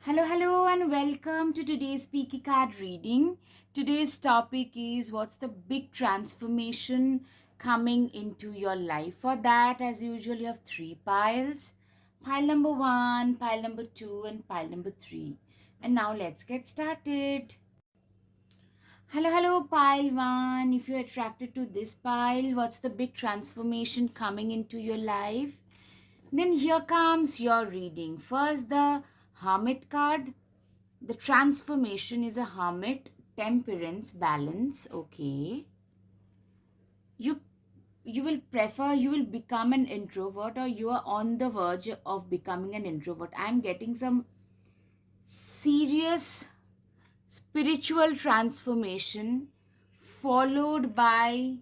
Hello, and welcome to today's Peaky Card reading. Today's topic is what's the big transformation coming into your life. For that, as usual, you have three piles: pile number one, pile number two, and pile number three. And now let's get started. Hello, pile one. If you're attracted to this pile, what's the big transformation coming into your life? Then here comes your reading. First, the Hermit card. The transformation is a hermit, temperance, balance. Okay. You you will become an introvert, or you are on the verge of becoming an introvert. I'm getting some serious spiritual transformation followed by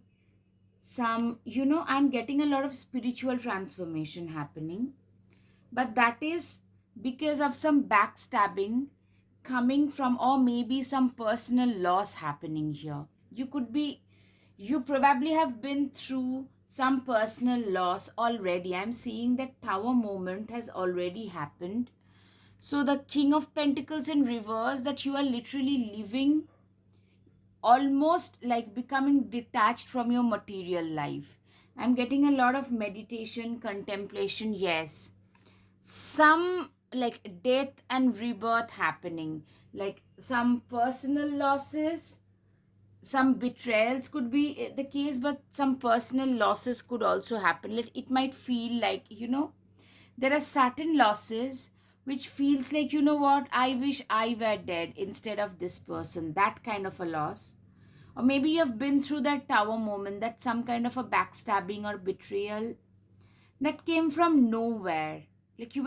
some, I'm getting a lot of spiritual transformation happening, but that is because of some backstabbing coming from, or maybe some personal loss happening here. You probably have been through some personal loss already. I'm seeing that tower moment has already happened. So the King of Pentacles in reverse, that you are literally living almost like becoming detached from your material life. I'm getting a lot of meditation, contemplation. Yes, some like death and rebirth happening, like some personal losses, some betrayals could be the case, but some personal losses could also happen. Like it might feel like, there are certain losses which feels like, what, I wish I were dead instead of this person, that kind of a loss. Or maybe you have been through that tower moment, that some kind of a backstabbing or betrayal that came from nowhere. Like you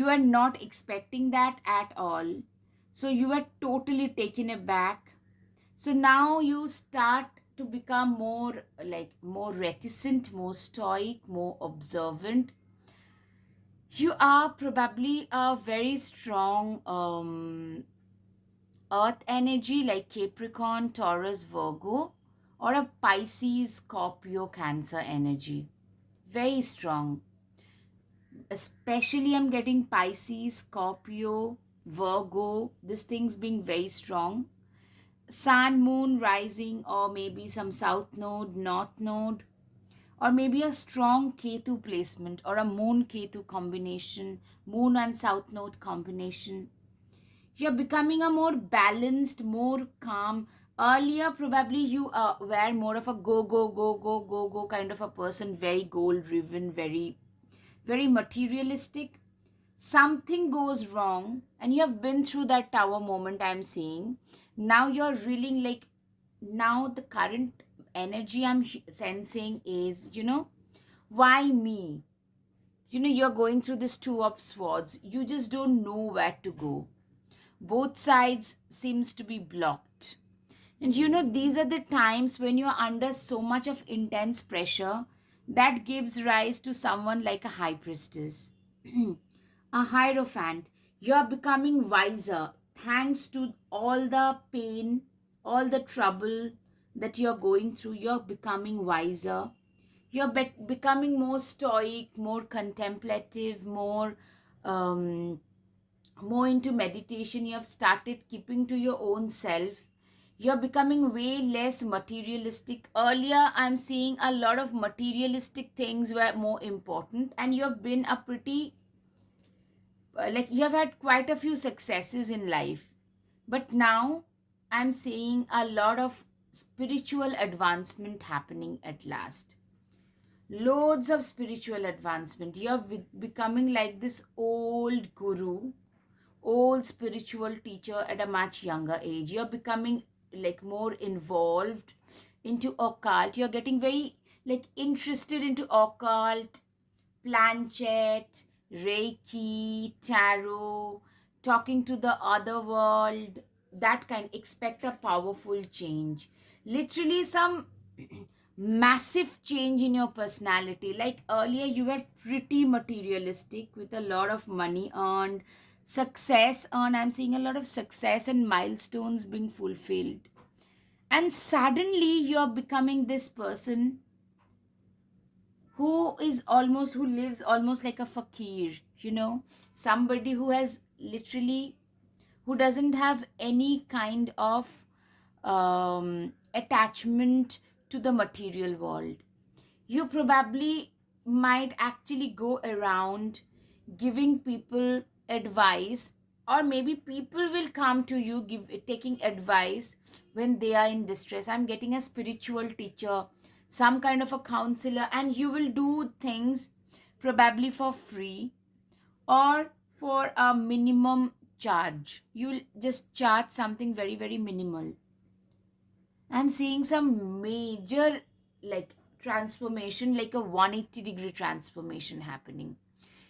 were not expecting that at all, so you were totally taken aback. So now you start to become more reticent, more stoic, more observant. You are probably a very strong earth energy, like Capricorn, Taurus, Virgo, or a Pisces, Scorpio, Cancer energy. Very strong. Especially I'm getting Pisces, Scorpio, Virgo, these things being very strong. Sun, moon, rising, or maybe some south node, north node, or maybe a strong Ketu placement or a moon Ketu combination, moon and south node combination. You're becoming a more balanced, more calm. Earlier, probably you were more of a go kind of a person, very goal driven, very materialistic. Something goes wrong and you have been through that tower moment, I'm seeing. Now you're reeling, like, now the current energy I'm sensing is, why me? You're going through this two of swords, you just don't know where to go. Both sides seems to be blocked. And these are the times when you're under so much of intense pressure that gives rise to someone like a high priestess, a hierophant. You're becoming wiser thanks to all the pain, all the trouble that you're going through. You're becoming wiser. You're becoming more stoic, more contemplative, more into meditation. You have started keeping to your own self. You're becoming way less materialistic. Earlier I'm seeing a lot of materialistic things were more important, and you have been a pretty like you have had quite a few successes in life. But now I'm seeing a lot of spiritual advancement happening at last. Loads of spiritual advancement. You're becoming like this old guru, old spiritual teacher at a much younger age. You're becoming like more involved into occult. You're getting very like interested into occult, planchet, reiki, tarot, talking to the other world, that kind. Expect a powerful change, literally some massive change in your personality. Like earlier you were pretty materialistic with a lot of money earned, success earned. I'm seeing a lot of success and milestones being fulfilled, and suddenly you're becoming this person who lives almost like a fakir, somebody who has literally, who doesn't have any kind of attachment to the material world. You probably might actually go around giving people advice, or maybe people will come to you taking advice when they are in distress. I'm getting a spiritual teacher, some kind of a counselor, and you will do things probably for free or for a minimum charge. You will just charge something very, very minimal. I'm seeing some major, like, transformation, like a 180-degree transformation happening.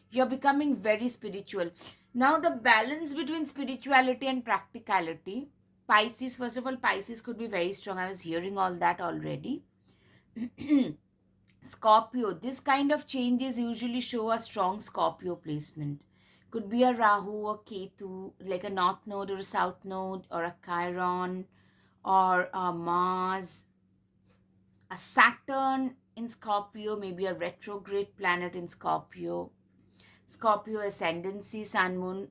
You're becoming very spiritual. Now, the balance between spirituality and practicality. Pisces, first of all, Pisces could be very strong. I was hearing all that already. Scorpio, this kind of changes usually show a strong Scorpio placement. Could be a Rahu or Ketu, like a North Node or a South Node, or a Chiron, or a Mars, a Saturn in Scorpio, maybe a retrograde planet in Scorpio, Scorpio ascendancy, Sun Moon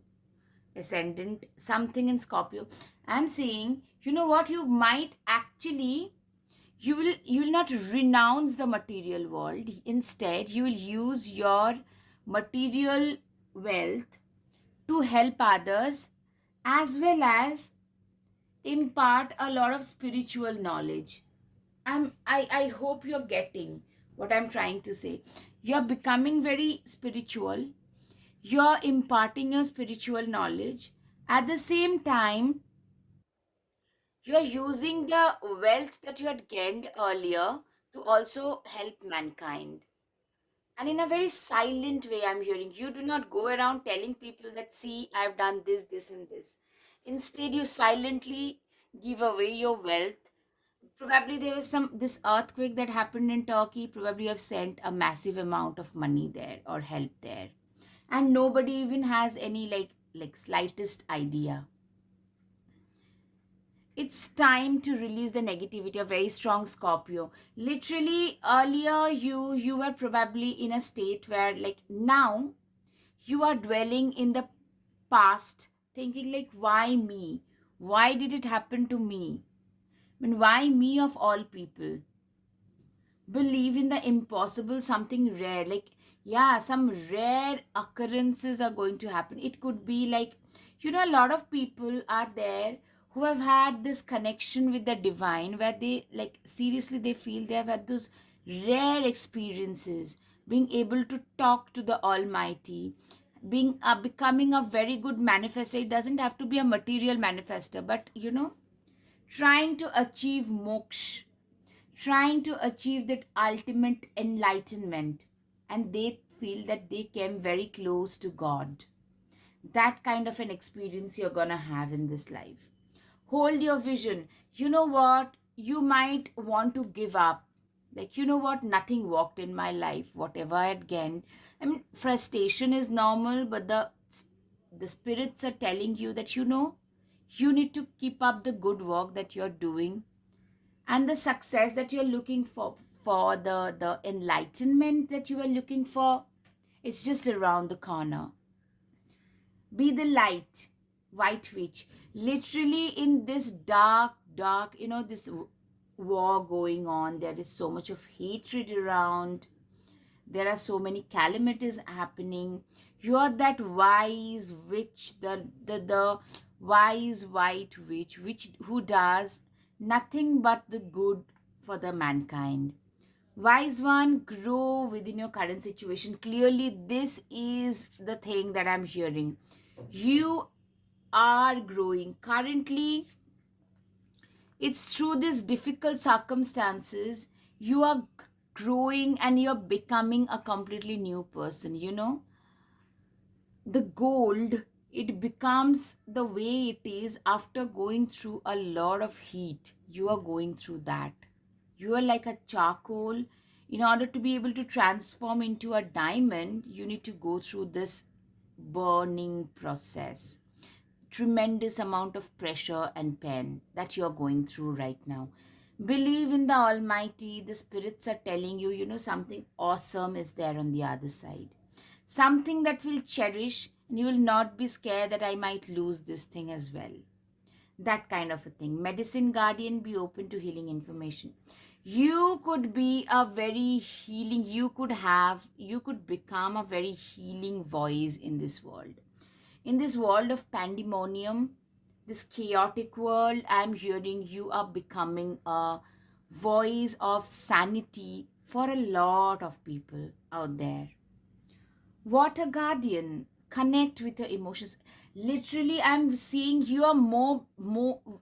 ascendant, something in Scorpio. I'm saying, you know what, you might actually, you will not renounce the material world. Instead, you will use your material wealth to help others, as well as impart a lot of spiritual knowledge. I hope you're getting what I'm trying to say. You're becoming very spiritual. You're imparting your spiritual knowledge. At the same time, you're using the wealth that you had gained earlier to also help mankind. And in a very silent way, I'm hearing you do not go around telling people that, see, I've done this, this, and this. Instead, you silently give away your wealth. Probably there was some this earthquake that happened in Turkey. Probably you have sent a massive amount of money there or help there, and nobody even has any, like slightest idea. It's time to release the negativity. A very strong Scorpio. Literally, earlier you were probably in a state where, like, now you are dwelling in the past, thinking like, why me? Why did it happen to me? I mean, why me of all people? Believe in the impossible, something rare, like, yeah, some rare occurrences are going to happen. It could be like, a lot of people are there who have had this connection with the divine, where they, like, seriously, they feel they have had those rare experiences, being able to talk to the almighty, being becoming a very good manifester. It doesn't have to be a material manifester, but trying to achieve moksha, trying to achieve that ultimate enlightenment, and they feel that they came very close to God. That kind of an experience you're gonna have in this life. Hold your vision. You know what? You might want to give up. Like, you know what? Nothing worked in my life, whatever I had gained. I mean, frustration is normal, but the spirits are telling you that, you need to keep up the good work that you're doing, and the success that you're looking for the enlightenment that you are looking for, it's just around the corner. Be the light, white witch. Literally, in this dark, this war going on, there is so much of hatred around, there are so many calamities happening. You are that wise witch, the wise white witch, which who does nothing but the good for the mankind. Wise one, grow within your current situation. Clearly, this is the thing that I'm hearing. You are growing. Currently, it's through these difficult circumstances you are growing, and you're becoming a completely new person. The gold, it becomes the way it is after going through a lot of heat. You are going through that. You are like a charcoal. In order to be able to transform into a diamond, you need to go through this burning process. Tremendous amount of pressure and pain that you're going through right now. Believe in the almighty. The spirits are telling you, something awesome is there on the other side, something that will cherish, And you will not be scared that I might lose this thing as well. That kind of a thing. Medicine guardian, be open to healing information. You could be a very healing, you could become a very healing voice in this world. In this world of pandemonium, this chaotic world, I'm hearing you are becoming a voice of sanity for a lot of people out there. Water guardian, connect with your emotions. Literally, I'm seeing you are more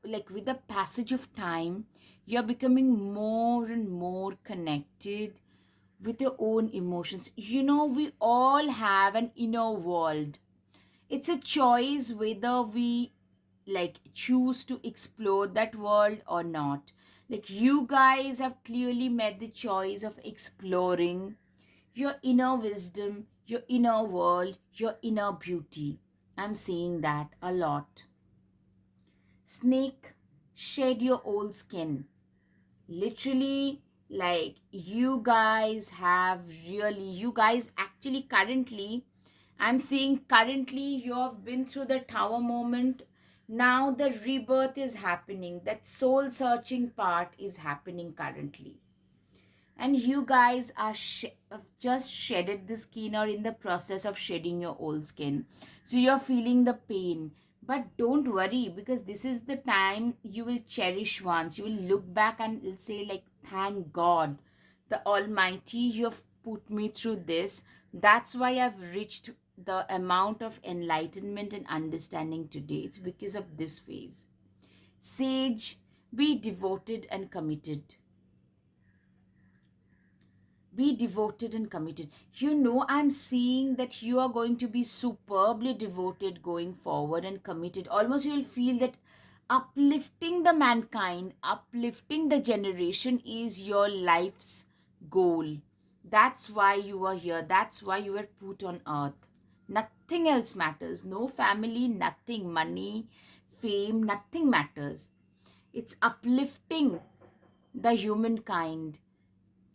like with the passage of time, you're becoming more and more connected with your own emotions. We all have an inner world. It's a choice whether we like choose to explore that world or not. Like, you guys have clearly made the choice of exploring your inner wisdom, your inner world, your inner beauty. I'm seeing that a lot. Snake, shed your old skin. Literally, like, you guys actually currently, I'm seeing currently you have been through the tower moment. Now the rebirth is happening. That soul searching part is happening currently. And you guys have just shedded the skin or in the process of shedding your old skin. So you're feeling the pain. But don't worry, because this is the time you will cherish once. You will look back and will say, like, thank God, the Almighty, you have put me through this. That's why I've reached the amount of enlightenment and understanding today. It's because of this phase. Sage, be devoted and committed. Be devoted and committed. I'm seeing that you are going to be superbly devoted going forward and committed. Almost you'll feel that uplifting the mankind, uplifting the generation is your life's goal. That's why you are here. That's why you were put on earth. Nothing else matters. No family, nothing, money, fame, nothing matters. It's uplifting the humankind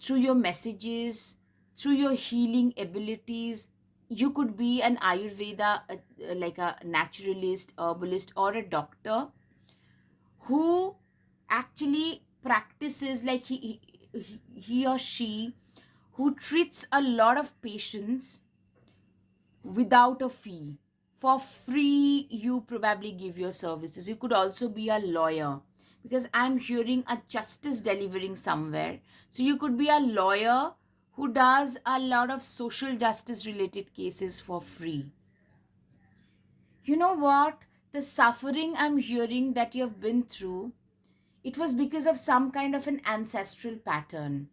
through your messages, through your healing abilities. You could be an Ayurveda, like a naturalist, herbalist, or a doctor who actually practices, like he or she who treats a lot of patients without a fee. For free, you probably give your services. You could also be a lawyer, because I'm hearing a justice delivering somewhere. So you could be a lawyer who does a lot of social justice related cases for free. You know what? The suffering I'm hearing that you have been through, it was because of some kind of an ancestral pattern,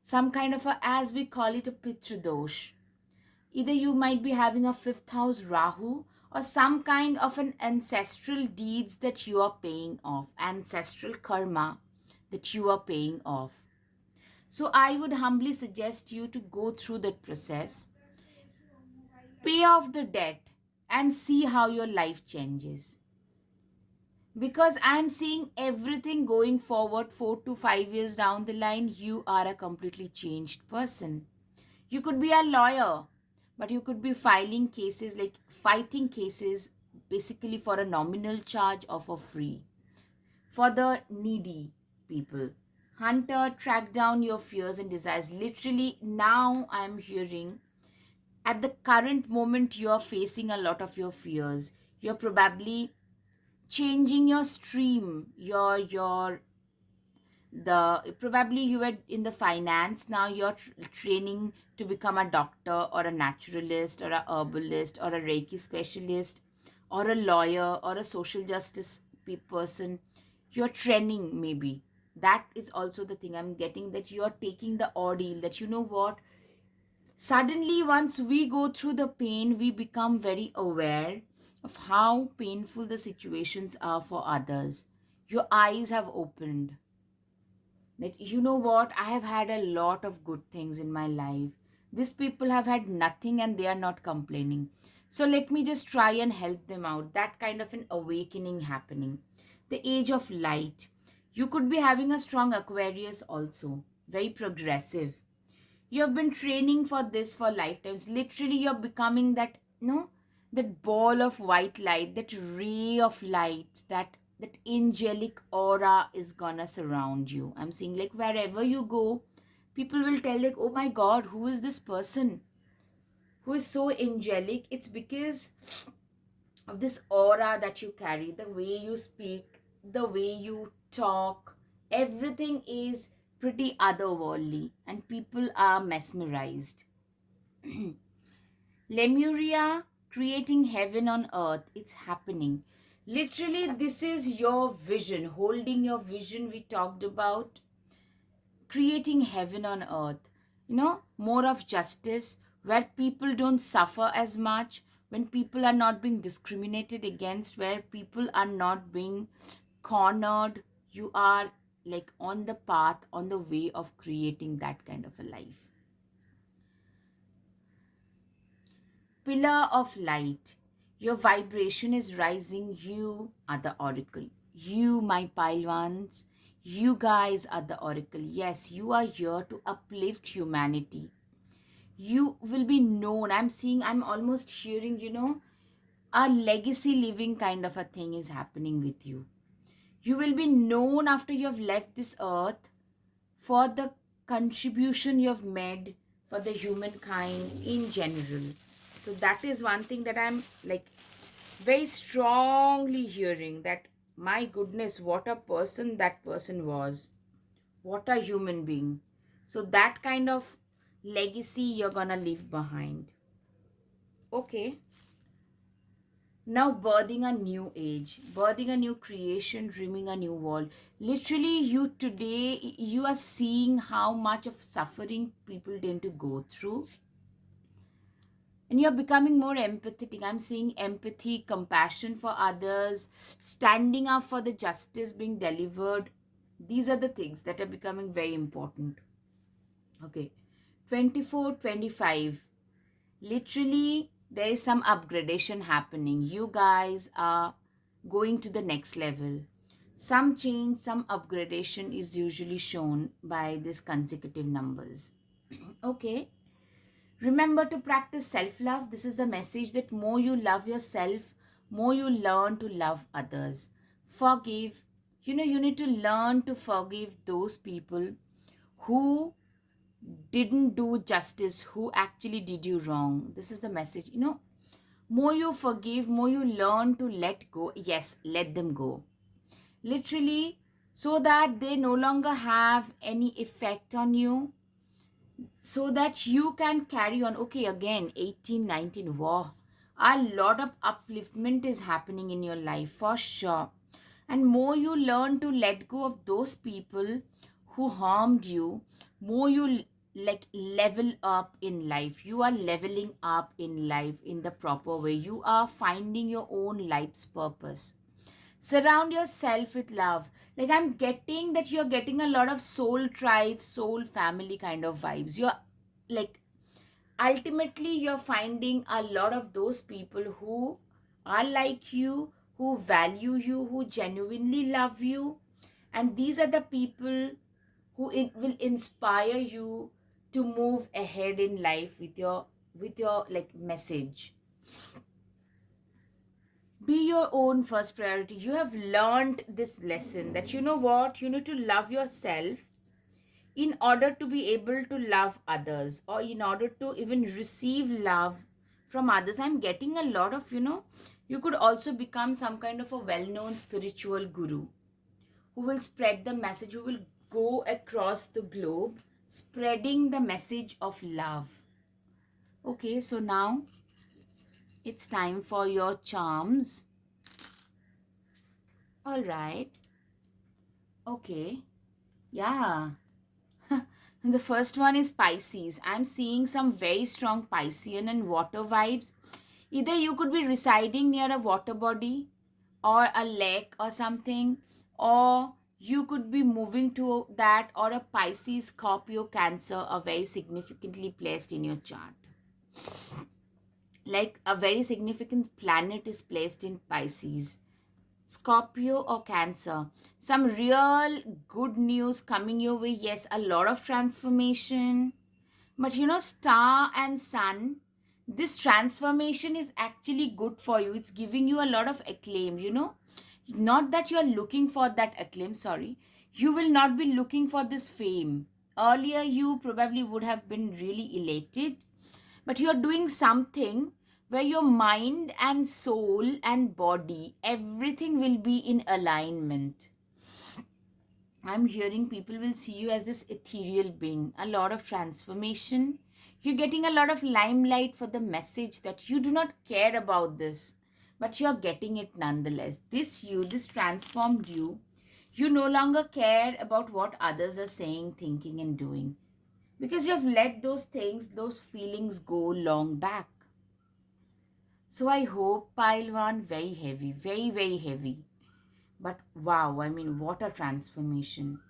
some kind of a, as we call it, a pitradosh. Either you might be having a fifth house Rahu, or some kind of an ancestral deeds that you are paying off, ancestral karma that you are paying off. So I would humbly suggest you to go through that process, pay off the debt, and see how your life changes. Because I'm seeing everything going forward 4 to 5 years down the line, you are a completely changed person. You could be a lawyer, but you could be filing cases, like fighting cases, basically for a nominal charge or for free, for the needy people. Hunter, track down your fears and desires. Literally, now I'm hearing at the current moment you're facing a lot of your fears. You're probably changing your stream, your the probably you were in the finance, now you're training to become a doctor or a naturalist or a herbalist or a reiki specialist or a lawyer or a social justice person. You're training, maybe. That is also the thing I'm getting, that you're taking the ordeal, that what, suddenly once we go through the pain, we become very aware of how painful the situations are for others. Your eyes have opened, that what, I have had a lot of good things in my life. These people have had nothing and they are not complaining. So let me just try and help them out. That kind of an awakening happening. The age of light. You could be having a strong Aquarius also. Very progressive. You have been training for this for lifetimes. Literally, you're becoming that, no? that ball of white light, that ray of light, that angelic aura is gonna surround you. I'm seeing like wherever you go, people will tell like, oh my god, who is this person who is so angelic? It's because of this aura that you carry, the way you speak, the way you talk, everything is pretty otherworldly and people are mesmerized. Lemuria creating heaven on earth, it's happening. Literally, this is your vision, holding your vision we talked about, creating heaven on earth. More of justice, where people don't suffer as much, when people are not being discriminated against, where people are not being cornered. You are like on the path, on the way of creating that kind of a life. Pillar of light, your vibration is rising. You are the oracle. You, my Pilewans, you guys are the oracle. Yes, you are here to uplift humanity. You will be known. I'm almost hearing, a legacy living kind of a thing is happening with you. You will be known after you have left this earth for the contribution you have made for the humankind in general. So that is one thing that I'm like very strongly hearing, that my goodness, what a person that person was, what a human being. So that kind of legacy you're gonna leave behind. Okay, now birthing a new age, birthing a new creation, dreaming a new world. Literally, you today, you are seeing how much of suffering people tend to go through, and you're becoming more empathetic. I'm seeing empathy, compassion for others, standing up for the justice being delivered. These are the things that are becoming very important. Okay, 24, 25. Literally, there is some upgradation happening. You guys are going to the next level. Some change, some upgradation is usually shown by these consecutive numbers. Okay, remember to practice self love. This is the message, that more you love yourself, more you learn to love others. Forgive. You need to learn to forgive those people who didn't do justice, who actually did you wrong. This is the message. More you forgive, more you learn to let go. Yes, let them go. Literally, so that they no longer have any effect on you, so that you can carry on. Okay, again, 18, 19. Wow, a lot of upliftment is happening in your life for sure. And more you learn to let go of those people who harmed you, more you like level up in life. You are leveling up in life in the proper way. You are finding your own life's purpose. Surround yourself with love. Like, I'm getting that you're getting a lot of soul tribe, soul family kind of vibes. You're like, ultimately you're finding a lot of those people who are like you, who value you, who genuinely love you. And these are the people who will inspire you to move ahead in life with your like message. Be your own first priority. You have learned this lesson, that you know what, you need to love yourself in order to be able to love others, or in order to even receive love from others. I'm getting a lot of, you could also become some kind of a well-known spiritual guru who will spread the message, who will go across the globe spreading the message of love. Okay, so now it's time for your charms. All right. Okay. Yeah. The first one is Pisces. I'm seeing some very strong Piscean and water vibes. Either you could be residing near a water body or a lake or something, or you could be moving to that, or a Pisces, Scorpio, Cancer are very significantly placed in your chart. Like a very significant planet is placed in Pisces, Scorpio, or Cancer. Some real good news coming your way. Yes, a lot of transformation. But star and sun, this transformation is actually good for you. It's giving you a lot of acclaim, not that you are looking for that acclaim, sorry. You will not be looking for this fame. Earlier you probably would have been really elated, but you are doing something where your mind and soul and body, everything will be in alignment. I'm hearing people will see you as this ethereal being, a lot of transformation. You're getting a lot of limelight for the message that you do not care about this, but you're getting it nonetheless. This transformed you. You no longer care about what others are saying, thinking, and doing because you've let those things, those feelings go long back. So I hope pile one, very heavy, very, very heavy. But wow, I mean, what a transformation.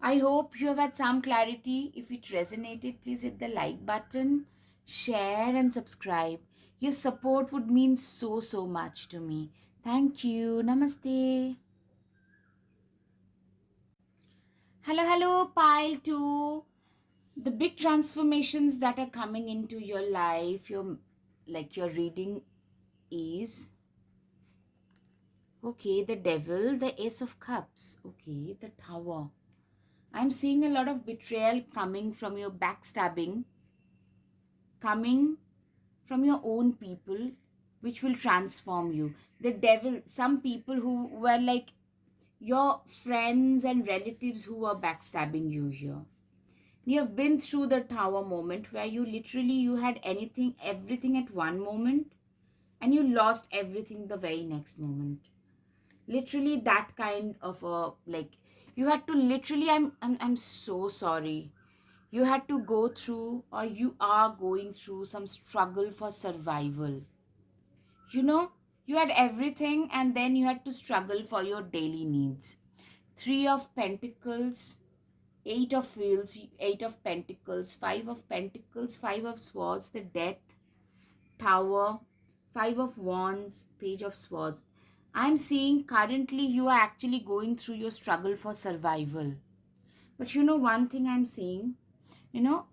I hope you have had some clarity. If it resonated, please hit the like button, share, and subscribe. Your support would mean so, so much to me. Thank you. Namaste. Hello, hello, pile two. The big transformations that are coming into your life, your reading is okay, the devil, the ace of cups, okay, the tower. I'm seeing a lot of betrayal coming from your backstabbing, coming from your own people, which will transform you. The devil, some people who were like your friends and relatives who were backstabbing you here. You have been through the tower moment where you had anything, everything at one moment, and you lost everything the very next moment. Literally that kind of a, like, you had to literally, I'm so sorry. You had to go through, or you are going through some struggle for survival. You know, you had everything and then you had to struggle for your daily needs. Three of Pentacles, Eight of Wheels, Eight of Pentacles, Five of Pentacles, Five of Swords, the Death, Tower, Five of Wands, Page of Swords. I'm seeing currently you are actually going through your struggle for survival. But one thing I'm seeing, you know,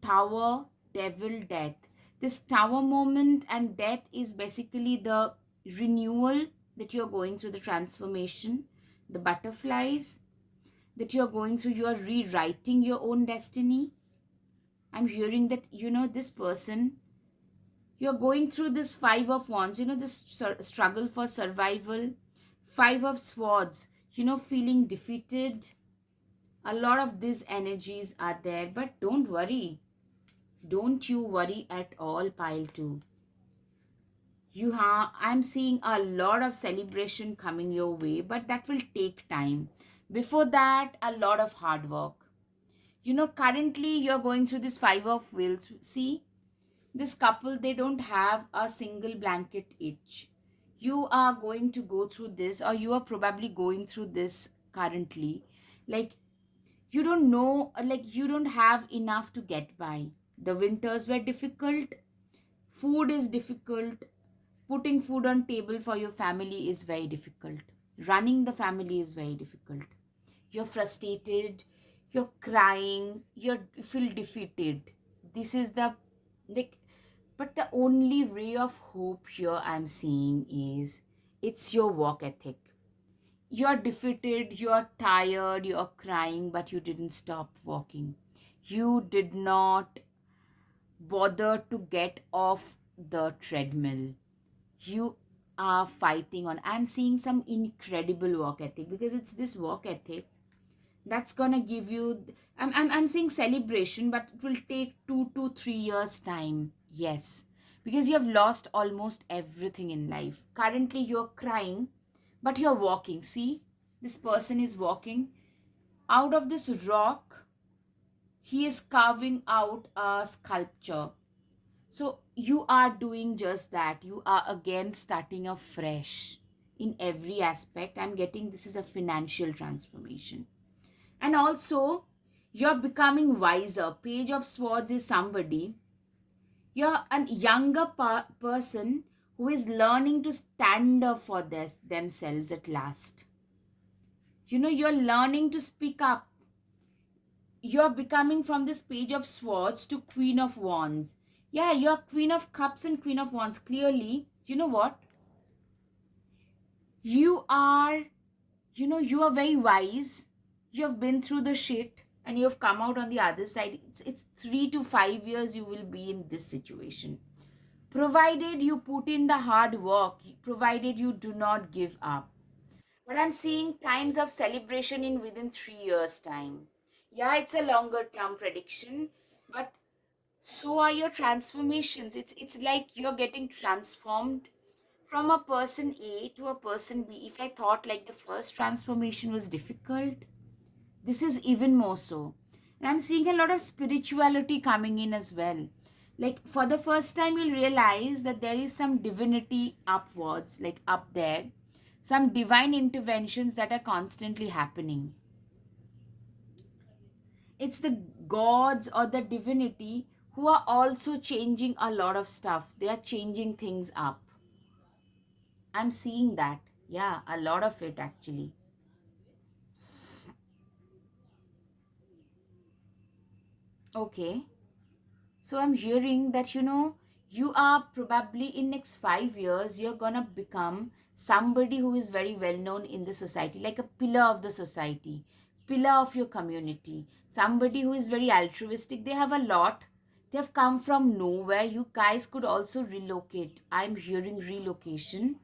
Tower, Devil, Death. This Tower moment and death is basically the renewal that you're going through, the transformation, the butterflies that you're going through, you're rewriting your own destiny. I'm hearing that, this person, you're going through this Five of Wands, this struggle for survival, Five of Swords, feeling defeated. A lot of these energies are there, but don't worry. Don't you worry at all, pile two. I'm seeing a lot of celebration coming your way, but that will take time. Before that, a lot of hard work. Currently you're going through this Five of Wheels. See, this couple, they don't have a single blanket each. You are going to go through this, or you are probably going through this currently. Like, you don't know, like, you don't have enough to get by. The winters were difficult, food is difficult, putting food on table for your family is very difficult, running the family is very difficult. You're frustrated, you're crying, you feel defeated. This is the, like, but the only ray of hope here I'm seeing is it's your work ethic. You're defeated, you're tired, you're crying, but you didn't stop walking. You did not bother to get off the treadmill. You are fighting on. I'm seeing some incredible work ethic, because it's this work ethic that's gonna give you. I'm seeing celebration, but it will take 2 to 3 years time. Yes, because you have lost almost everything in life. Currently you're crying, but you're walking. See, this person is walking out of this rock. He is carving out a sculpture. So you are doing just that. You are again starting afresh in every aspect. I'm getting this is a financial transformation. And also, you're becoming wiser. Page of Swords is somebody. You're a younger person who is learning to stand up for themselves at last. You're learning to speak up. You're becoming from this Page of Swords to Queen of Wands. Yeah, you're Queen of Cups and Queen of Wands. Clearly, you know what? You are, you are very wise. You have been through the shit and you have come out on the other side. It's 3 to 5 years you will be in this situation. Provided you put in the hard work, provided you do not give up. But I'm seeing times of celebration in within 3 years' time. Yeah, it's a longer term prediction, but so are your transformations. It's like you're getting transformed from a person A to a person B. If I thought like the first transformation was difficult, this is even more so. And I'm seeing a lot of spirituality coming in as well. Like for the first time, you'll realize that there is some divinity upwards, like up there, some divine interventions that are constantly happening. It's the gods or the divinity who are also changing a lot of stuff. They are changing things up. I'm seeing that. Yeah, a lot of it actually. Okay. So I'm hearing that you are probably in next 5 years you're gonna become somebody who is very well known in the society, like a pillar of the society, pillar of your community, somebody who is very altruistic. They have a lot. They have come from nowhere. You guys could also relocate. I'm hearing relocation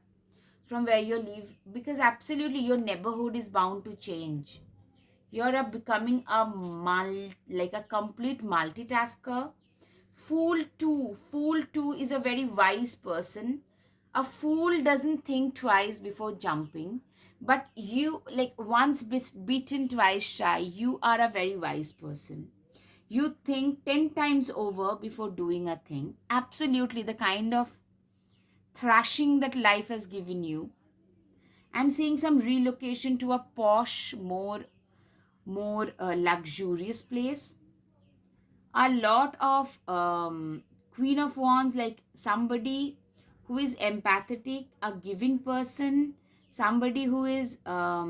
from where you live because absolutely your neighborhood is bound to change. You're becoming like a complete multitasker. Fool 2 is a very wise person. A fool doesn't think twice before jumping, but you, like, once beaten, twice shy. You are a very wise person. You think 10 times over before doing a thing. Absolutely, the kind of thrashing that life has given you. I'm seeing some relocation to a posh, more luxurious place. A lot of Queen of Wands, like somebody who is empathetic, a giving person, somebody who is uh,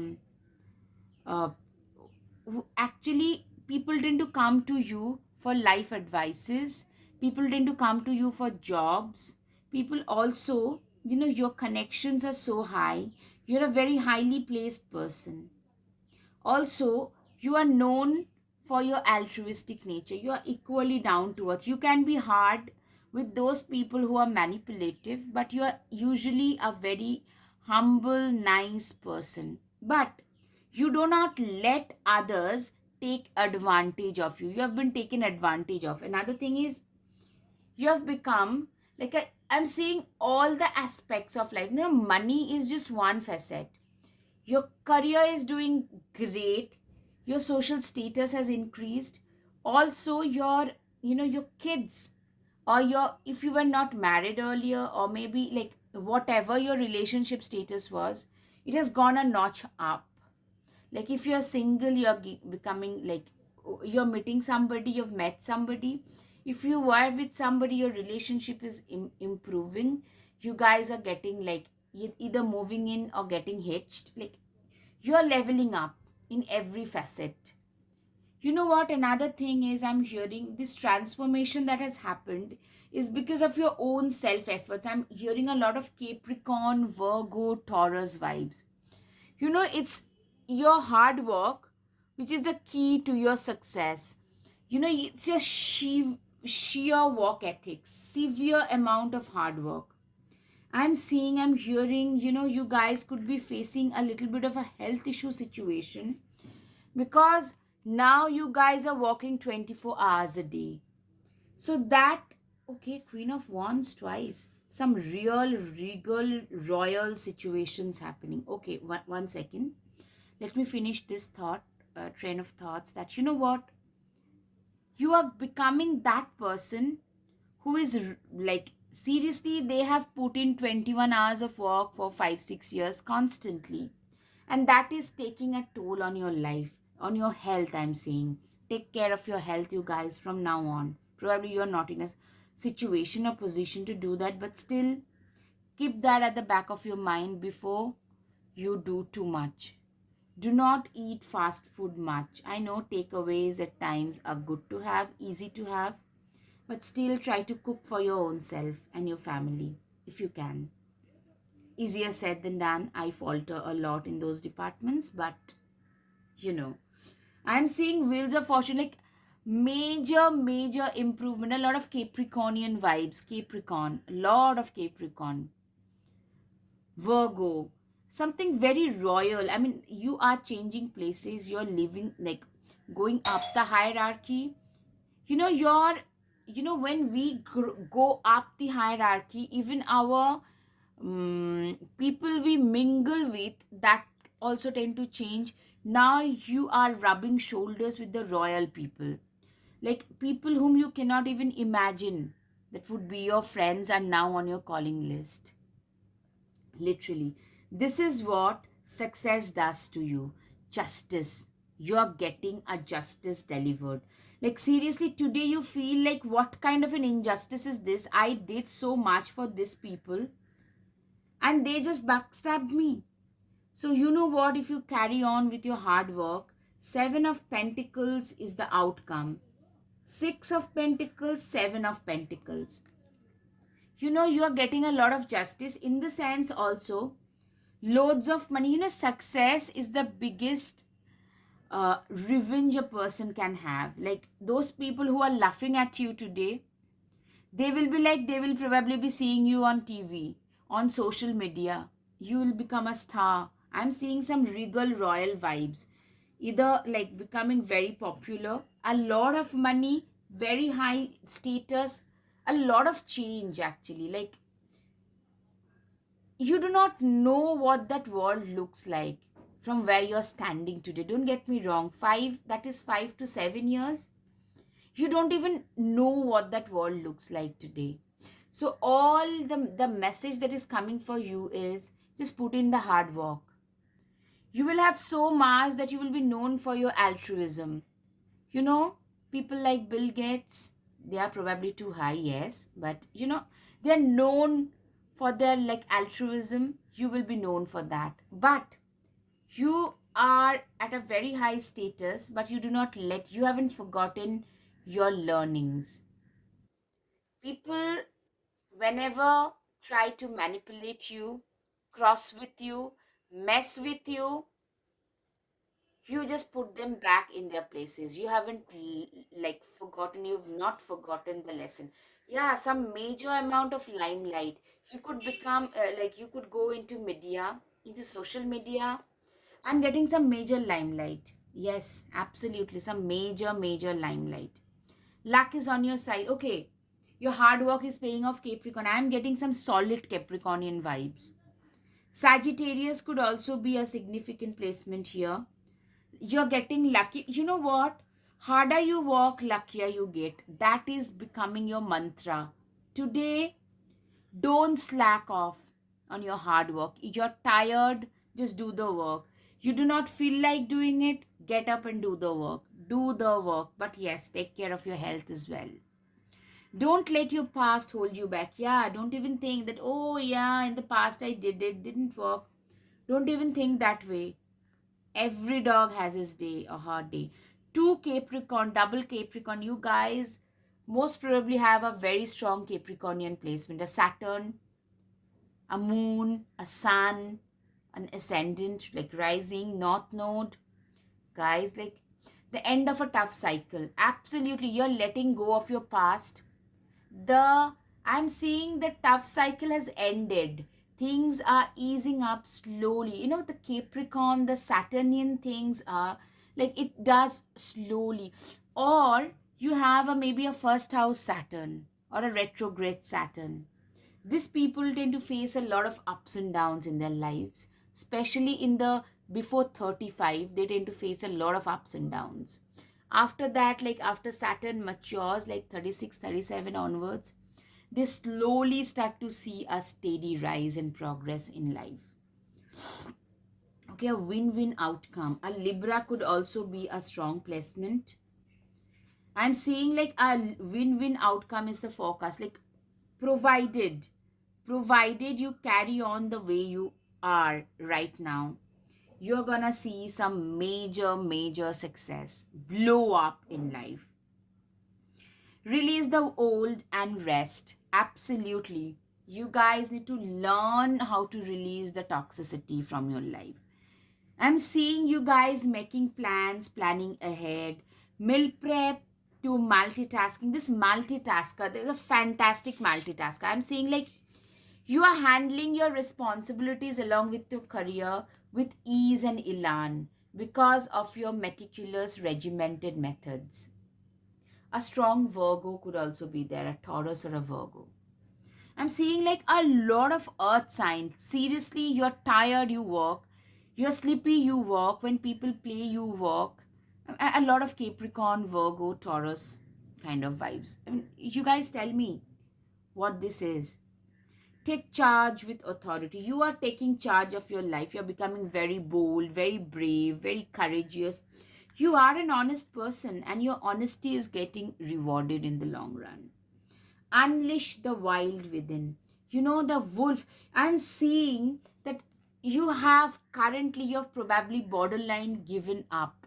who actually, people tend to come to you for life advices. People tend to come to you for jobs. People also, your connections are so high. You're a very highly placed person. Also, you are known for your altruistic nature. You are equally down to earth. You can be hard with those people who are manipulative, but you are usually a very humble, nice person. But you do not let others take advantage of you. You have been taken advantage of. Another thing is, you have become like I'm seeing all the aspects of life. Money is just one facet. Your career is doing great. Your social status has increased. Also, your kids, or your, if you were not married earlier, or maybe like whatever your relationship status was, it has gone a notch up. Like if you're single, you're becoming like, you're meeting somebody, you've met somebody. If you were with somebody, your relationship is improving. You guys are getting like either moving in or getting hitched. Like you're leveling up in every facet. You know what? Another thing is, I'm hearing this transformation that has happened is because of your own self efforts. I'm hearing a lot of Capricorn, Virgo, Taurus vibes. It's your hard work which is the key to your success. It's your sheer work ethics, severe amount of hard work. I'm hearing, you guys could be facing a little bit of a health issue situation because now you guys are working 24 hours a day. So that, okay, Queen of Wands twice. Some real, regal, royal situations happening. Okay, one second. Let me finish this train of thoughts that, you know what? You are becoming that person who is like, seriously, they have put in 21 hours of work for 5 6 years constantly, and that is taking a toll on your life, on your health. I'm saying, take care of your health, you guys, from now on. Probably you're not in a situation or position to do that, but still keep that at the back of your mind before you do too much. Do not eat fast food much. I know takeaways at times are good to have, easy to have, but still try to cook for your own self and your family if you can. Easier said than done. I falter a lot in those departments, but you know, I'm seeing Wheels of Fortune like major improvement. A lot of Capricornian vibes. Capricorn, a lot of Capricorn. Virgo, something very royal. I mean, you are changing places. You're living like going up the hierarchy. You're, when we go up the hierarchy, even our people we mingle with, that also tend to change. Now you are rubbing shoulders with the royal people, like people whom you cannot even imagine that would be your friends are now on your calling list. Literally, this is what success does to you. Justice. You're getting a justice delivered. Like, seriously, today you feel like, what kind of an injustice is this? I did so much for these people and they just backstabbed me. So, you know what? If you carry on with your hard work, Seven of Pentacles is the outcome. Six of Pentacles, Seven of Pentacles. You are getting a lot of justice in the sense also loads of money. Success is the biggest revenge a person can have. Like those people who are laughing at you today, they will be like, they will probably be seeing you on TV, on social media. You will become a star. I'm seeing some regal royal vibes. Either like becoming very popular, a lot of money, very high status, a lot of change actually. Like you do not know what that world looks like from where you're standing today. Don't get me wrong. That is 5 to 7 years. You don't even know what that world looks like today. So all the message that is coming for you is just put in the hard work. You will have so much that you will be known for your altruism. You know, people like Bill Gates, they are probably too high, yes, but they are known for their like altruism. You will be known for that. But you are at a very high status, but you haven't forgotten your learnings. People, whenever try to manipulate you, cross with you, mess with you, you just put them back in their places. You haven't like forgotten, you've not forgotten the lesson. Yeah, some major amount of limelight. You could become like you could go into media, into social media, and getting some major limelight. Yes, absolutely, some major limelight. Luck is on your side. Okay, your hard work is paying off, Capricorn. I'm getting some solid Capricornian vibes. Sagittarius could also be a significant placement here. You're getting lucky. You know what? Harder you work, luckier you get. That is becoming your mantra. Today, don't slack off on your hard work. You're tired, just do the work. You do not feel like doing it, get up and do the work. Do the work. But yes, take care of your health as well. Don't let your past hold you back. Yeah, don't even think that, oh, yeah, in the past I did it, didn't work. Don't even think that way. Every dog has his day, a hard day. Two Capricorn, double Capricorn. You guys most probably have a very strong Capricornian placement. A Saturn, a moon, a sun, an ascendant, like rising, north node. Guys, like the end of a tough cycle. Absolutely, you're letting go of your past. The I'm seeing the tough cycle has ended. Things are easing up slowly. The Capricorn, the Saturnian things are like it does slowly. Or you have maybe a first house Saturn or a retrograde Saturn. These people tend to face a lot of ups and downs in their lives, especially in the before 35. They tend to face a lot of ups and downs. After that, like after Saturn matures, like 36, 37 onwards, they slowly start to see a steady rise and progress in life. Okay, a win-win outcome. A Libra could also be a strong placement. I'm seeing like a win-win outcome is the forecast. Like provided you carry on the way you are right now, you're gonna see some major success blow up in life. Release the old and rest. Absolutely. You guys need to learn how to release the toxicity from your life. I'm seeing you guys making plans, planning ahead, meal prep to multitasking. This multitasker, there's a fantastic multitasker. I'm seeing like you are handling your responsibilities along with your career with ease and elan because of your meticulous, regimented methods. A strong Virgo could also be there, a Taurus or a Virgo. I'm seeing like a lot of earth signs. Seriously, you're tired, you work. You're sleepy, you work. When people play, you work. A lot of Capricorn, Virgo, Taurus kind of vibes. I mean, you guys tell me what this is. Take charge with authority. You are taking charge of your life. You're becoming very bold, very brave, very courageous. You are an honest person, and your honesty is getting rewarded in the long run. Unleash the wild within. You know, the wolf. I'm seeing that you have probably borderline given up,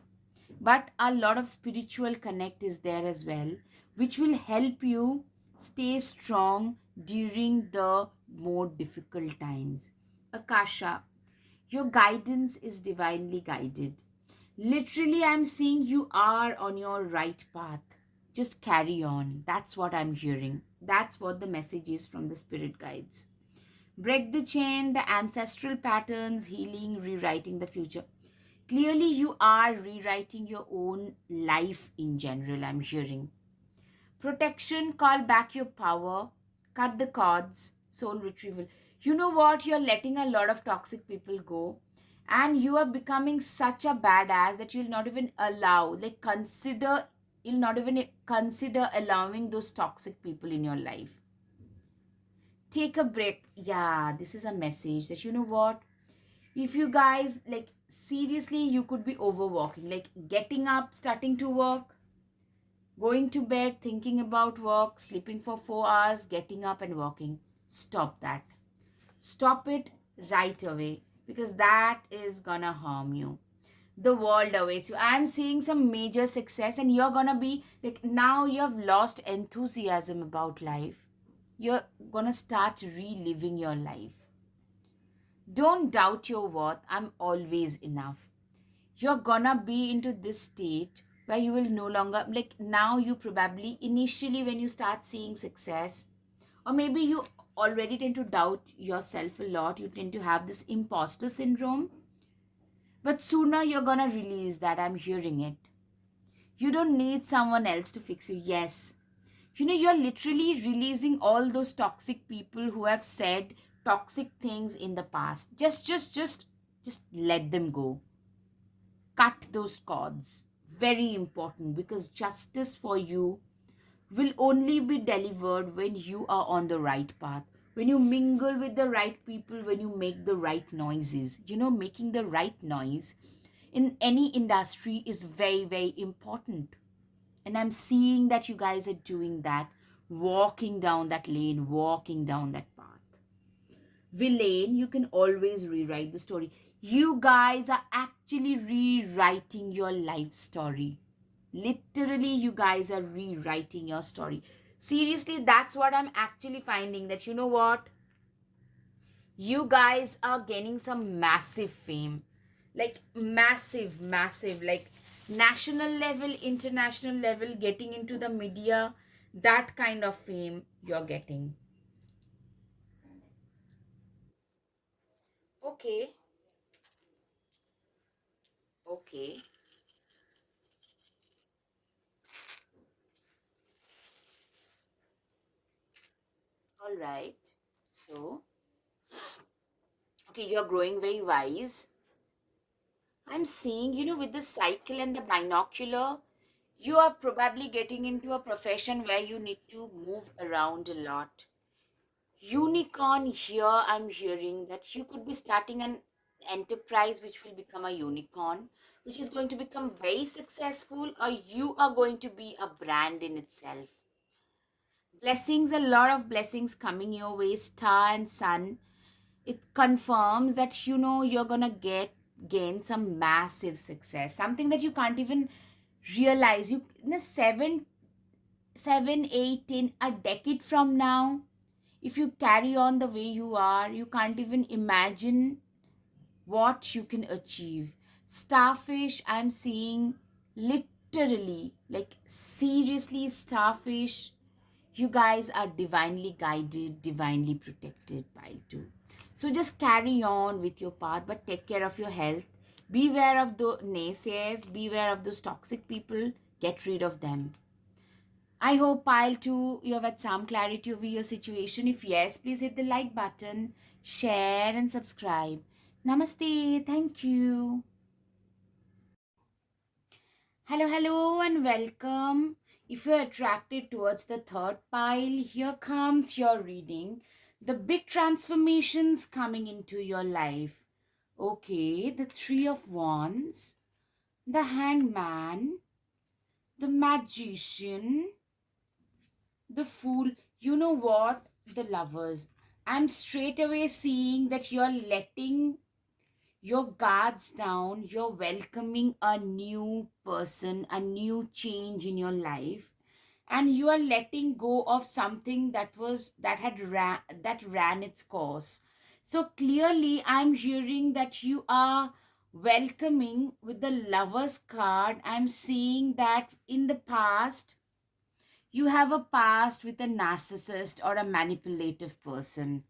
but a lot of spiritual connect is there as well, which will help you stay strong during the more difficult times. Akasha, your guidance is divinely guided. Literally, I'm seeing you are on your right path. Just carry on. That's what I'm hearing. That's what the message is from the spirit guides. Break the chain, the ancestral patterns, healing, rewriting the future. Clearly, you are rewriting your own life in general, I'm hearing. Protection, call back your power, cut the cords, soul retrieval. You know what? You're letting a lot of toxic people go, and you are becoming such a badass that you'll not even allow, like, you'll not even consider allowing those toxic people in your life. Take a break. Yeah, this is a message that you know what? If you guys, like, seriously, you could be overworking, like getting up, starting to work, going to bed, thinking about work, sleeping for 4 hours, getting up and working. Stop that. Stop it right away, because that is gonna harm you. The world awaits you. I'm seeing some major success, and you're gonna be like, now you have lost enthusiasm about life. You're gonna start reliving your life. Don't doubt your worth. I'm always enough. You're gonna be into this state where you will no longer, like, now you probably initially when you start seeing success, or maybe you already tend to doubt yourself a lot, you tend to have this imposter syndrome, but sooner you're gonna release that. I'm hearing it. You don't need someone else to fix you. Yes, you know, you're literally releasing all those toxic people who have said toxic things in the past. Just let them go. Cut those cords. Very important, because justice for you will only be delivered when you are on the right path, when you mingle with the right people, when you make the right noises. You know, making the right noise in any industry is very, very important. And I'm seeing that you guys are doing that, walking down that lane, walking down that path. Villain, you can always rewrite the story. You guys are actually rewriting your life story. Literally, you guys are rewriting your story. Seriously, that's what I'm actually finding, that you know what? You guys are gaining some massive fame. Like, massive, massive, like national level, international level, getting into the media, that kind of fame you're getting. Okay, okay, all right. So, okay, you're growing very wise. I'm seeing, you know, with the cycle and the binocular, you are probably getting into a profession where you need to move around a lot. Unicorn, here I'm hearing that you could be starting an enterprise which will become a unicorn, which is going to become very successful, or you are going to be a brand in itself. Blessings, a lot of blessings coming your way, star and sun. It confirms that, you know, you're gonna gain some massive success, something that you can't even realize. You, in a 7, 8, 10, a decade from now, if you carry on the way you are, you can't even imagine what you can achieve. Starfish, I'm seeing literally, like seriously, starfish, you guys are divinely guided, divinely protected by too. So just carry on with your path, but take care of your health. Beware of the naysayers, beware of those toxic people, get rid of them. I hope pile 2 you have had some clarity over your situation. If yes, please hit the like button, share and subscribe. Namaste. Thank you. Hello and welcome. If you're attracted towards the third pile, here comes your reading. The big transformations coming into your life. Okay, the Three of Wands, the Hangman, the Magician, the Fool. You know what? The Lovers. I'm straight away seeing that you're letting your guards down, you're welcoming a new person, a new change in your life, and you are letting go of something that ran its course. So clearly I'm hearing that you are welcoming with the Lovers card. I'm seeing that in the past you have a past with a narcissist or a manipulative person.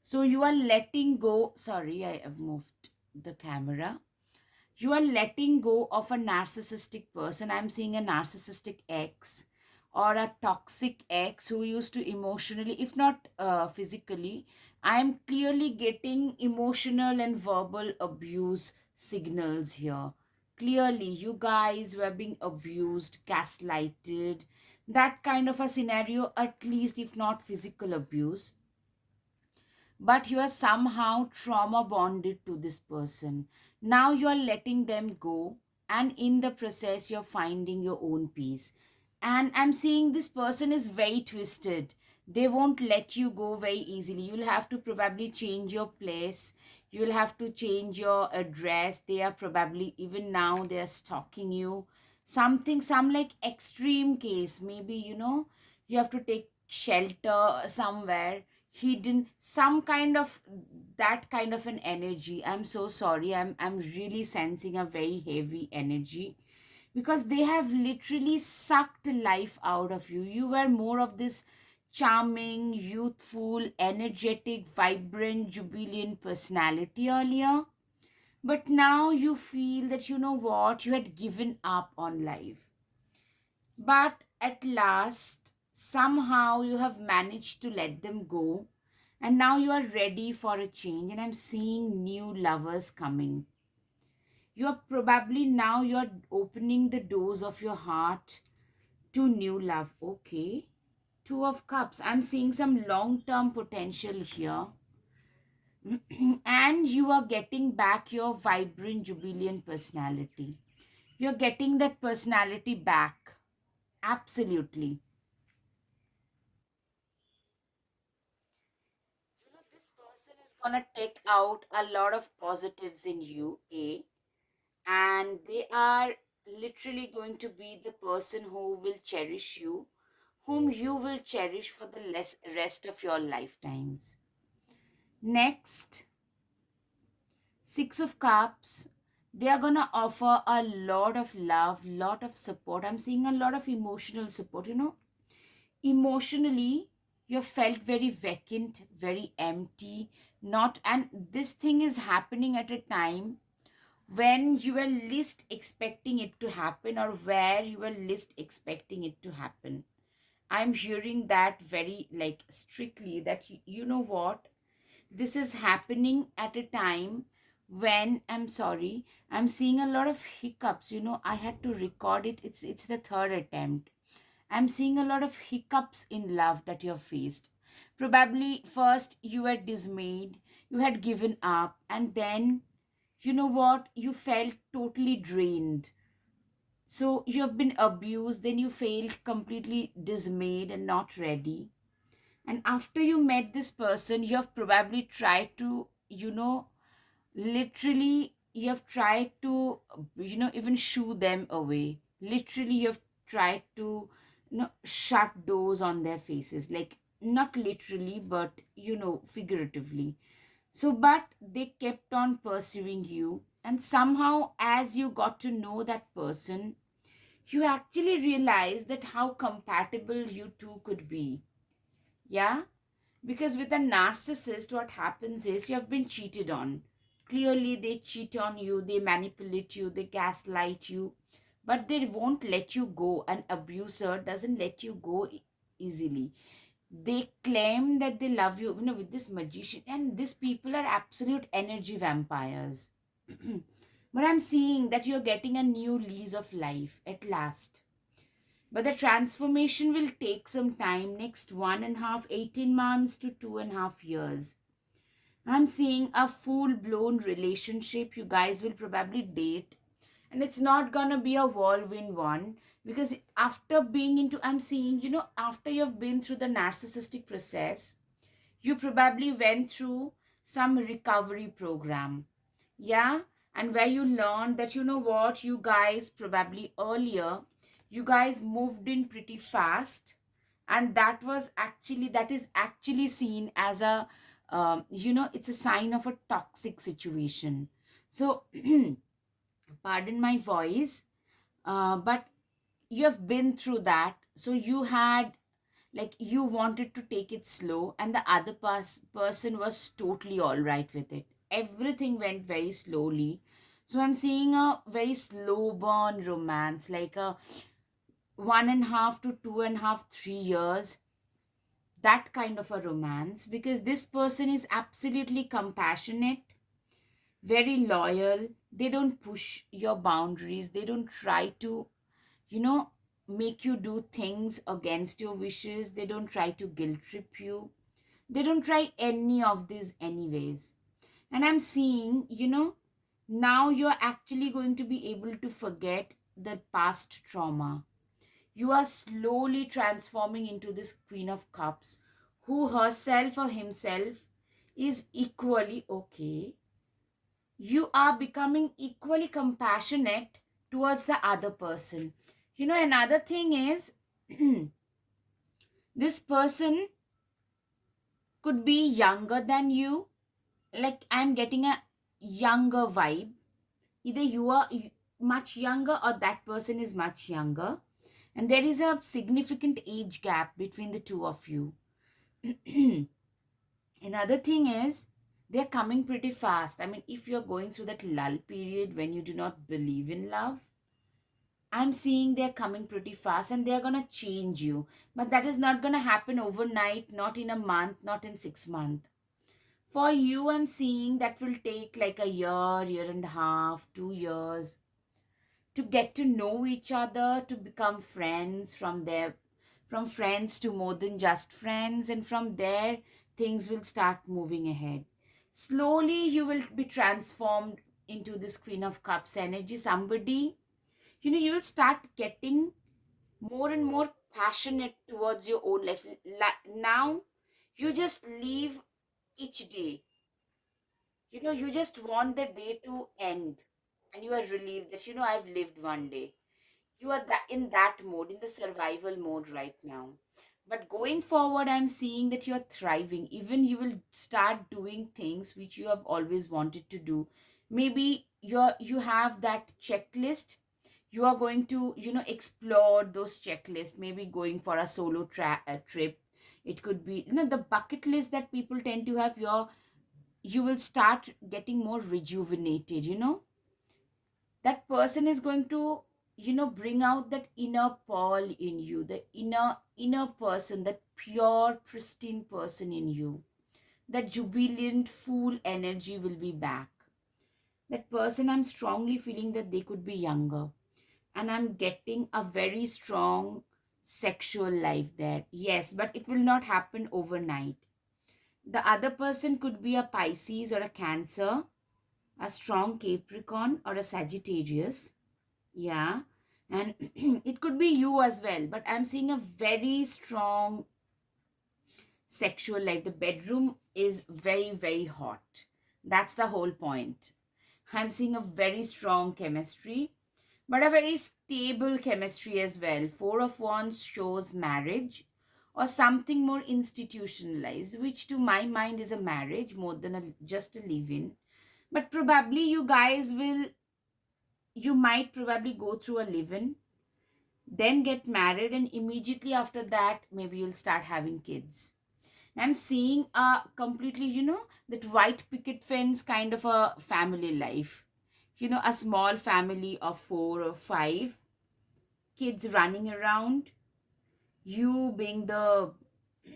So you are letting go. Sorry, I have moved the camera. You are letting go of a narcissistic person. I'm seeing a narcissistic ex or a toxic ex who used to emotionally, if not physically, I am clearly getting emotional and verbal abuse signals here. Clearly, you guys were being abused, gaslighted, that kind of a scenario, at least if not physical abuse, but you are somehow trauma bonded to this person. Now you are letting them go, and in the process, you're finding your own peace. And I'm seeing this person is very twisted. They won't let you go very easily. You'll have to probably change your place. You'll have to change your address. They are probably, even now, they are stalking you. Something, some like extreme case. Maybe, you have to take shelter somewhere hidden, some kind of that kind of an energy. I'm so sorry, I'm really sensing a very heavy energy, because they have literally sucked life out of you. You were more of this charming, youthful, energetic, vibrant, jubilant personality earlier, but now you feel that, you know what, you had given up on life. But at last, somehow you have managed to let them go, and now you are ready for a change. And I'm seeing new lovers coming. You're probably now you're opening the doors of your heart to new love. Okay. Two of Cups. I'm seeing some long term potential here. And you are getting back your vibrant, jubilant personality. You're getting that personality back. Absolutely. This person is gonna take out a lot of positives in you, and they are literally going to be the person who will cherish you, whom you will cherish for the rest of your lifetimes. Next, Six of Cups. They are gonna offer a lot of love, lot of support. I'm seeing a lot of emotional support. Emotionally, you felt very vacant, very empty, not, and this thing is happening at a time when you were least expecting it to happen, or where you were least expecting it to happen. I'm hearing that very like strictly, that you know what, this is happening at a time when, I'm sorry, I'm seeing a lot of hiccups. I had to record it. It's the third attempt. I'm seeing a lot of hiccups in love that you have faced. Probably first you were dismayed, you had given up, and then, you know what, you felt totally drained. So you have been abused, then you felt completely dismayed and not ready. And after you met this person, you have probably tried to, literally, you have tried to, even shoo them away. Literally, you have tried to shut doors on their faces, like not literally, but figuratively. So, but they kept on pursuing you, and somehow, as you got to know that person, you actually realized that how compatible you two could be. Yeah, because with a narcissist, what happens is you have been cheated on. Clearly, they cheat on you, they manipulate you, they gaslight you, but they won't let you go. An abuser doesn't let you go easily. They claim that they love you, with this magician, and these people are absolute energy vampires. But I'm seeing that you're getting a new lease of life at last. But the transformation will take some time, next 1.5, 18 months to 2.5 years. I'm seeing a full blown relationship. You guys will probably date, and it's not gonna be a whirlwind one, because after being into, I'm seeing, after you've been through the narcissistic process, you probably went through some recovery program. Yeah, and where you learned that, what, you guys probably earlier, you guys moved in pretty fast, and that is actually seen as a it's a sign of a toxic situation. So pardon my voice, but you have been through that, so you had, like, you wanted to take it slow, and the other person was totally all right with it. Everything went very slowly. So I'm seeing a very slow burn romance, like a 1.5 to 2.5, 3 years, that kind of a romance, because this person is absolutely compassionate, very loyal. They don't push your boundaries, they don't try to, you know make you do things against your wishes, they don't try to guilt trip you, they don't try any of this anyways. And I'm seeing, now you're actually going to be able to forget the past trauma. You are slowly transforming into this Queen of Cups, who herself or himself is equally okay. You are becoming equally compassionate towards the other person. Another thing is, this person could be younger than you. Like, I'm getting a younger vibe. Either you are much younger, or that person is much younger, and there is a significant age gap between the two of you. Another thing is, they're coming pretty fast. I mean, if you're going through that lull period when you do not believe in love, I'm seeing they're coming pretty fast, and they're going to change you. But that is not going to happen overnight, not in a month, not in 6 months. For you, I'm seeing that will take like a year, year and a half, 2 years, to get to know each other, to become friends. From friends to more than just friends, and from there, things will start moving ahead. Slowly, you will be transformed into this Queen of Cups energy. Somebody, you will start getting more and more passionate towards your own life. Now, you just live each day. You just want the day to end, and you are relieved that, I've lived one day. You are in that mode, in the survival mode right now. But going forward, I'm seeing that you're thriving. Even you will start doing things which you have always wanted to do. Maybe you have that checklist. You are going to, explore those checklists. Maybe going for a solo trip. It could be, the bucket list that people tend to have. You will start getting more rejuvenated. That person is going to, bring out that inner pearl in you, the inner person, that pure pristine person in you. That jubilant full energy will be back. That person, I'm strongly feeling that they could be younger, and I'm getting a very strong sexual life there. Yes, but it will not happen overnight. The other person could be a Pisces or a Cancer, a strong Capricorn or a Sagittarius. Yeah. And it could be you as well, but I'm seeing a very strong sexual life. The bedroom is very, very hot. That's the whole point. I'm seeing a very strong chemistry. but a very stable chemistry as well. Four of Wands shows marriage or something more institutionalized, which to my mind is a marriage more than just a live-in. But probably you might probably go through a live-in, then get married, and immediately after that, maybe you'll start having kids. I'm seeing a completely, that white picket fence kind of a family life. A small family of four or five kids running around, you being the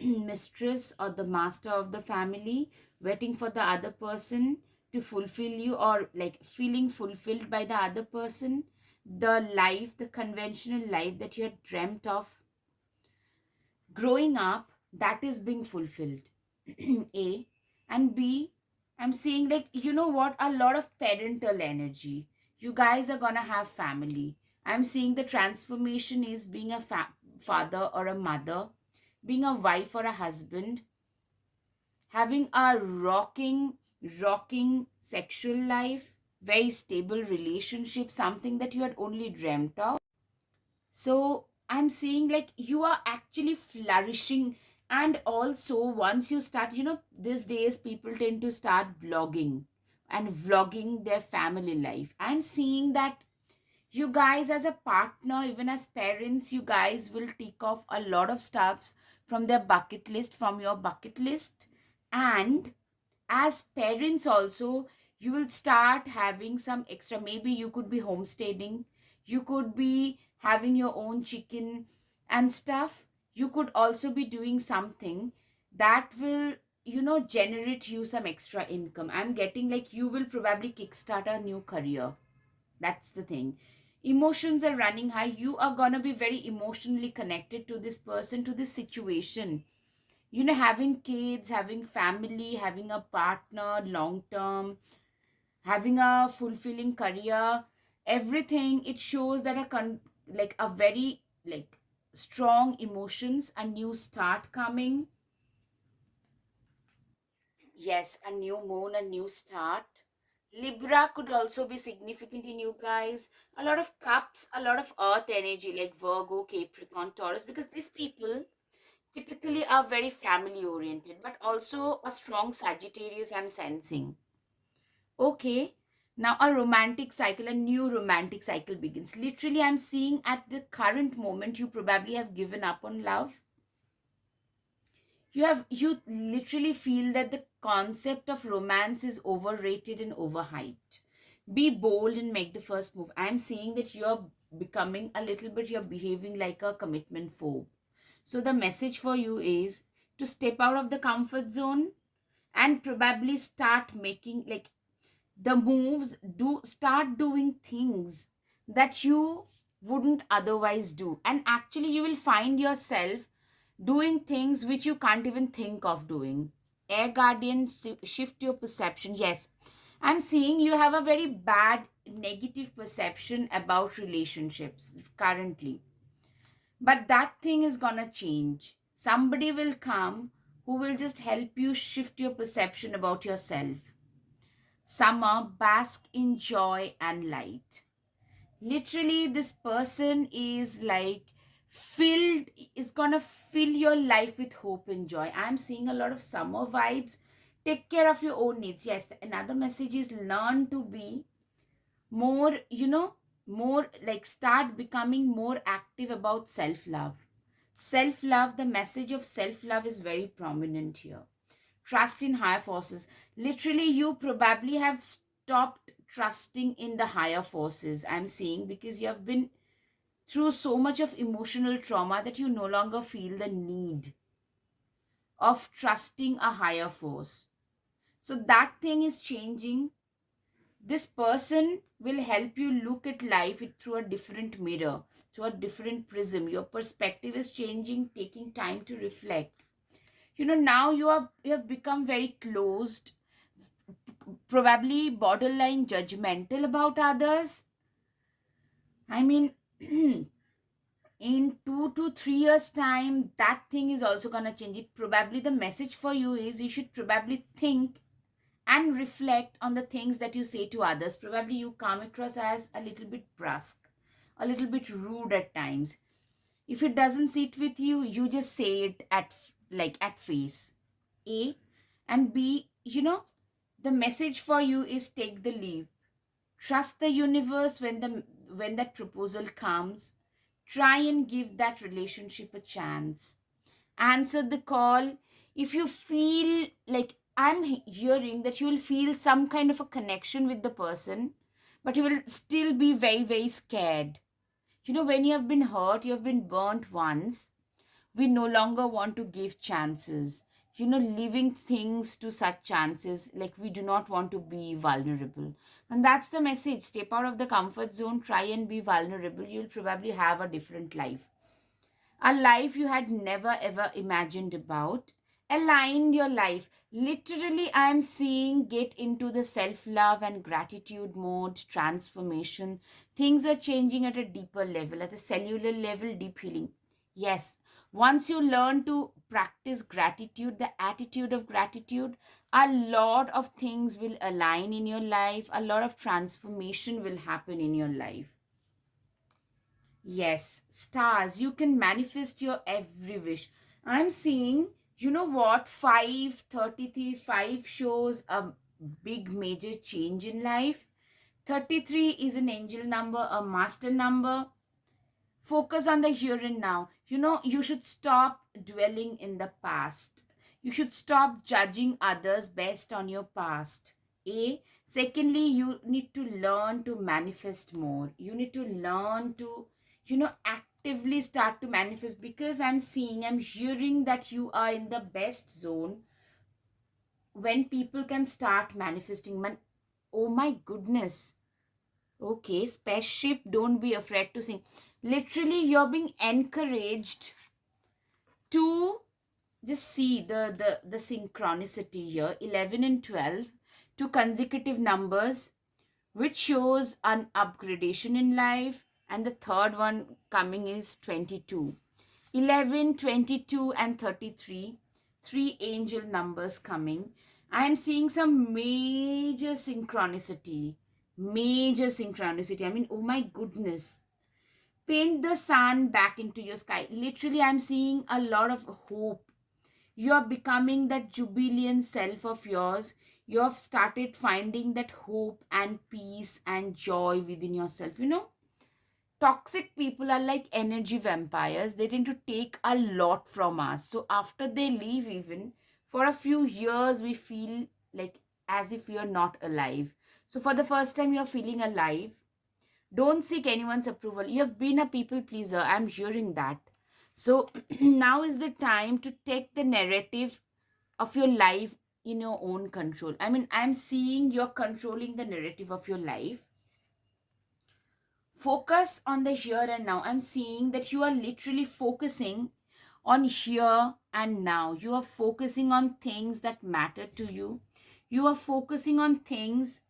mistress or the master of the family, waiting for the other person to fulfill you, or like feeling fulfilled by the other person. The life, the conventional life that you had dreamt of growing up, that is being fulfilled. A. And B, I'm seeing, like, you know what, a lot of parental energy. You guys are gonna have family. I'm seeing the transformation is being a father or a mother, being a wife or a husband, having a rocking sexual life, very stable relationship, something that you had only dreamt of. So I'm seeing like you are actually flourishing. And also, once you start, these days people tend to start blogging and vlogging their family life. I'm seeing that you guys, as a partner, even as parents, you guys will tick off a lot of stuffs from their bucket list, from your bucket list. And as parents also, you will start having some extra. Maybe you could be homesteading, you could be having your own chicken and stuff. You could also be doing something that will, generate you some extra income. I'm getting like you will probably kickstart a new career. That's the thing. Emotions are running high. You are going to be very emotionally connected to this person, to this situation. Having kids, having family, having a partner long term, having a fulfilling career, everything, it shows that like a very like strong emotions, a new start coming. Yes, a new moon, a new start. Libra could also be significant in you guys. A lot of cups, a lot of earth energy like Virgo, Capricorn, Taurus, because these people typically are very family oriented, but also a strong Sagittarius, I'm sensing. Okay, now a romantic cycle, a new romantic cycle begins. Literally, I'm seeing at the current moment, you probably have given up on love. You literally feel that the concept of romance is overrated and overhyped. Be bold and make the first move. I'm seeing that you're becoming a little bit, you're behaving like a commitment phobe. So the message for you is to step out of the comfort zone and probably start making like the moves, do start doing things that you wouldn't otherwise do. And actually you will find yourself doing things which you can't even think of doing. Air guardian, shift your perception. Yes, I'm seeing you have a very bad negative perception about relationships currently, but that thing is gonna change. Somebody will come who will just help you shift your perception about yourself. Summer, bask in joy and light. Literally, this person is like filled, is gonna fill your life with hope and joy. I'm seeing a lot of summer vibes. Take care of your own needs. Yes, another message is learn to be more, more like start becoming more active about self love. Self love, the message of self love is very prominent here. Trust in higher forces. Literally, you probably have stopped trusting in the higher forces, I'm seeing, because you have been through so much of emotional trauma that you no longer feel the need of trusting a higher force. So that thing is changing. This person will help you look at life through a different mirror, through a different prism. Your perspective is changing, taking time to reflect. Now you have become very closed, probably borderline judgmental about others. I mean, in 2 to 3 years time, that thing is also gonna change. It probably, the message for you is you should probably think and reflect on the things that you say to others. Probably you come across as a little bit brusque, a little bit rude at times. If it doesn't sit with you, you just say it at face. A. And B, the message for you is take the leap. Trust the universe when that proposal comes. Try and give that relationship a chance. Answer the call. If you feel like, I'm hearing that you will feel some kind of a connection with the person, but you will still be very, very scared. When you have been hurt, you have been burnt once, we no longer want to give chances. Leaving things to such chances, like we do not want to be vulnerable. And that's the message. Step out of the comfort zone, try and be vulnerable. You'll probably have a different life. A life you had never ever imagined about. Align your life. Literally, I am seeing get into the self love and gratitude mode, transformation. Things are changing at a deeper level, at a cellular level, deep healing. Yes, once you learn to practice gratitude, the attitude of gratitude, a lot of things will align in your life, a lot of transformation will happen in your life. Yes, stars, you can manifest your every wish. I'm seeing, what, 533, 5 shows a big major change in life. 33 is an angel number, a master number. Focus on the here and now. You should stop dwelling in the past. You should stop judging others based on your past. A. Secondly, you need to learn to manifest more. You need to learn to, actively start to manifest, because I'm hearing that you are in the best zone when people can start manifesting. Oh my goodness. Okay, spaceship, don't be afraid to sing. Literally, you're being encouraged to just see the synchronicity here. 11 and 12, two consecutive numbers, which shows an upgradation in life. And the third one coming is 22. 11, 22, and 33, three angel numbers coming. I am seeing some major synchronicity. Major synchronicity. I mean, oh my goodness. Paint the sun back into your sky. Literally, I'm seeing a lot of hope. You are becoming that jubilant self of yours. You have started finding that hope and peace and joy within yourself. Toxic people are like energy vampires. They tend to take a lot from us. So after they leave, even for a few years, we feel like as if we are not alive. So for the first time, you're feeling alive. Don't seek anyone's approval. You have been a people pleaser. I'm hearing that. So now is the time to take the narrative of your life in your own control. I mean, I'm seeing you're controlling the narrative of your life. Focus on the here and now. I'm seeing that you are literally focusing on here and now. You are focusing on things that matter to you. You are focusing on things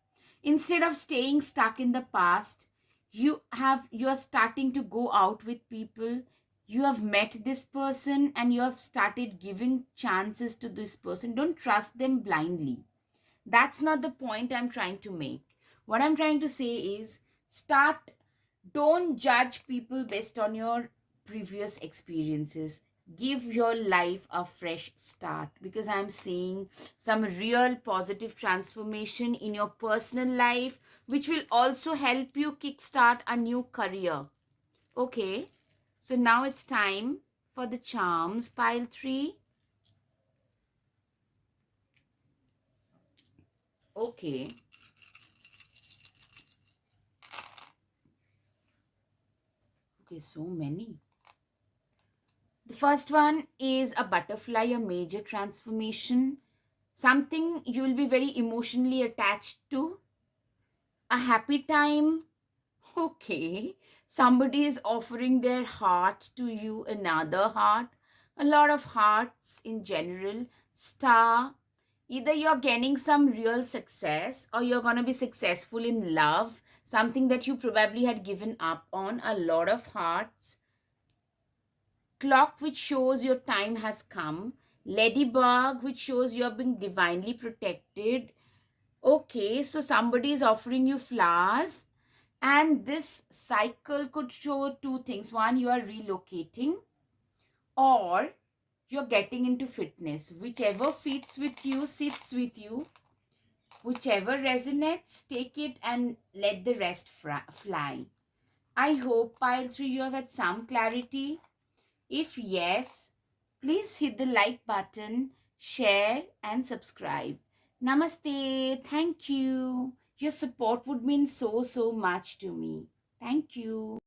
instead of staying stuck in the past. You are starting to go out with people. You have met this person and you have started giving chances to this person. Don't trust them blindly. That's not the point I'm trying to make. What I'm trying to say is, start don't judge people based on your previous experiences. Give your life a fresh start, because I'm seeing some real positive transformation in your personal life, which will also help you kickstart a new career. Okay, so now it's time for the charms pile 3. Okay, okay, so many. The first one is a butterfly, a major transformation, something you will be very emotionally attached to. A happy time. Okay, somebody is offering their heart to you, another heart, a lot of hearts in general. Star, either you're gaining some real success or you're going to be successful in love, something that you probably had given up on. A lot of hearts. Clock, which shows your time has come. Ladybug, which shows you're being divinely protected. Okay, so somebody is offering you flowers. And this cycle could show two things. One, you are relocating, or you're getting into fitness. Whichever fits with you, sits with you, whichever resonates, take it and let the rest fly. I hope, pile 3, you have had some clarity. If yes, please hit the like button, share, and subscribe. Namaste. Thank you. Your support would mean so, so much to me. Thank you.